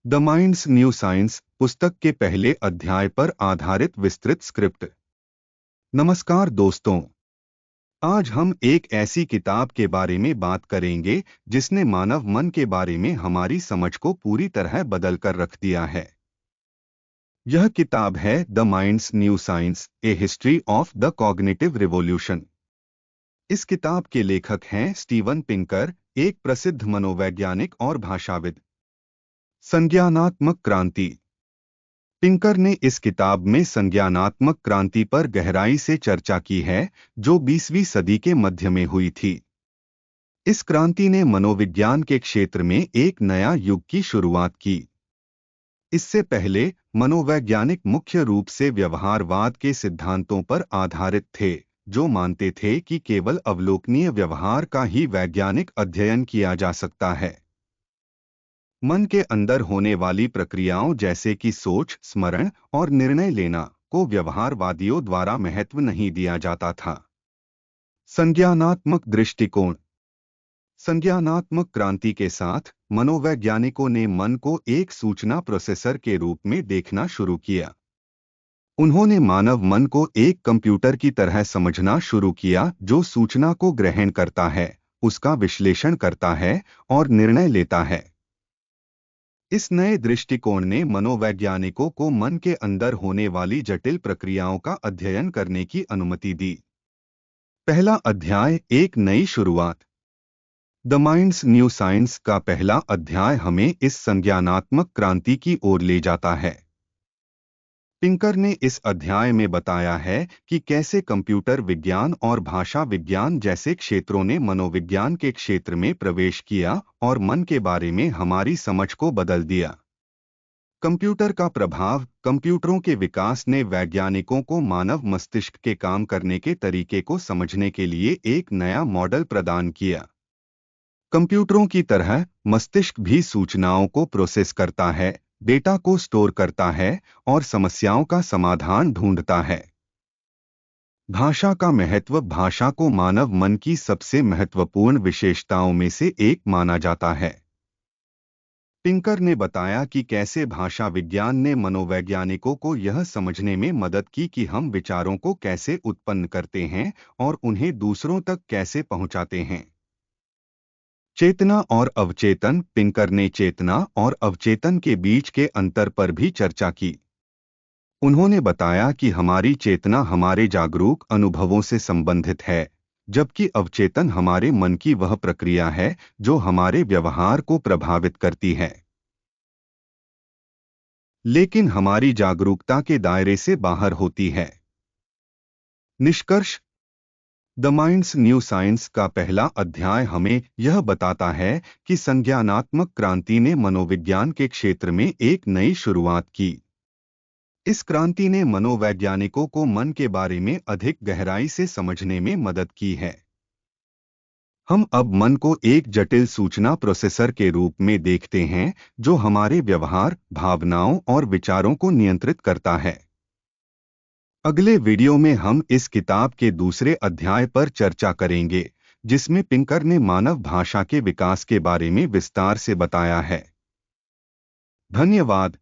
The minds new science पुस्तक के पहले अध्याय पर आधारित विस्तृत स्क्रिप्ट। नमस्कार दोस्तों, आज हम एक ऐसी किताब के बारे में बात करेंगे जिसने मानव मन के बारे में हमारी समझ को पूरी तरह बदल कर रख दिया है। यह किताब है the minds new science, A history of the cognitive revolution. इस किताब के लेखक हैं स्टीवन पिंकर, एक प्रसिद्ध मनोवैज्ञानिक और भाषाविद। संज्ञानात्मक क्रांति। पिंकर ने इस किताब में संज्ञानात्मक क्रांति पर गहराई से चर्चा की है, जो 20वीं सदी के मध्य में हुई थी। इस क्रांति ने मनोविज्ञान के क्षेत्र में एक नया युग की शुरुआत की। इससे पहले मनोवैज्ञानिक मुख्य रूप से व्यवहारवाद के सिद्धांतों पर आधारित थे, जो मानते थे कि केवल अवलोकनीय व्यवहार का ही वैज्ञानिक अध्ययन किया जा सकता है। मन के अंदर होने वाली प्रक्रियाओं जैसे कि सोच, स्मरण और निर्णय लेना को व्यवहारवादियों द्वारा महत्व नहीं दिया जाता था। संज्ञानात्मक दृष्टिकोण। संज्ञानात्मक क्रांति के साथ मनोवैज्ञानिकों ने मन को एक सूचना प्रोसेसर के रूप में देखना शुरू किया। उन्होंने मानव मन को एक कंप्यूटर की तरह समझना शुरू किया, जो सूचना को ग्रहण करता है, उसका विश्लेषण करता है और निर्णय लेता है। इस नए दृष्टिकोण ने मनोवैज्ञानिकों को मन के अंदर होने वाली जटिल प्रक्रियाओं का अध्ययन करने की अनुमति दी। पहला अध्याय, एक नई शुरुआत। द माइंड्स न्यू साइंस का पहला अध्याय हमें इस संज्ञानात्मक क्रांति की ओर ले जाता है। पिंकर ने इस अध्याय में बताया है कि कैसे कंप्यूटर विज्ञान और भाषा विज्ञान जैसे क्षेत्रों ने मनोविज्ञान के क्षेत्र में प्रवेश किया और मन के बारे में हमारी समझ को बदल दिया। कंप्यूटर का प्रभाव। कंप्यूटरों के विकास ने वैज्ञानिकों को मानव मस्तिष्क के काम करने के तरीके को समझने के लिए एक नया मॉडल प्रदान किया। कंप्यूटरों की तरह मस्तिष्क भी सूचनाओं को प्रोसेस करता है, डेटा को स्टोर करता है और समस्याओं का समाधान ढूंढता है। भाषा का महत्व। भाषा को मानव मन की सबसे महत्वपूर्ण विशेषताओं में से एक माना जाता है। पिंकर ने बताया कि कैसे भाषा विज्ञान ने मनोवैज्ञानिकों को यह समझने में मदद की कि हम विचारों को कैसे उत्पन्न करते हैं और उन्हें दूसरों तक कैसे पहुंचाते हैं। चेतना और अवचेतन। पिंकर ने चेतना और अवचेतन के बीच के अंतर पर भी चर्चा की। उन्होंने बताया कि हमारी चेतना हमारे जागरूक अनुभवों से संबंधित है, जबकि अवचेतन हमारे मन की वह प्रक्रिया है जो हमारे व्यवहार को प्रभावित करती है, लेकिन हमारी जागरूकता के दायरे से बाहर होती है। निष्कर्ष। द माइंड्स न्यू साइंस का पहला अध्याय हमें यह बताता है कि संज्ञानात्मक क्रांति ने मनोविज्ञान के क्षेत्र में एक नई शुरुआत की। इस क्रांति ने मनोवैज्ञानिकों को मन के बारे में अधिक गहराई से समझने में मदद की है। हम अब मन को एक जटिल सूचना प्रोसेसर के रूप में देखते हैं, जो हमारे व्यवहार, भावनाओं और विचारों को नियंत्रित करता है। अगले वीडियो में हम इस किताब के दूसरे अध्याय पर चर्चा करेंगे, जिसमें पिंकर ने मानव भाषा के विकास के बारे में विस्तार से बताया है। धन्यवाद।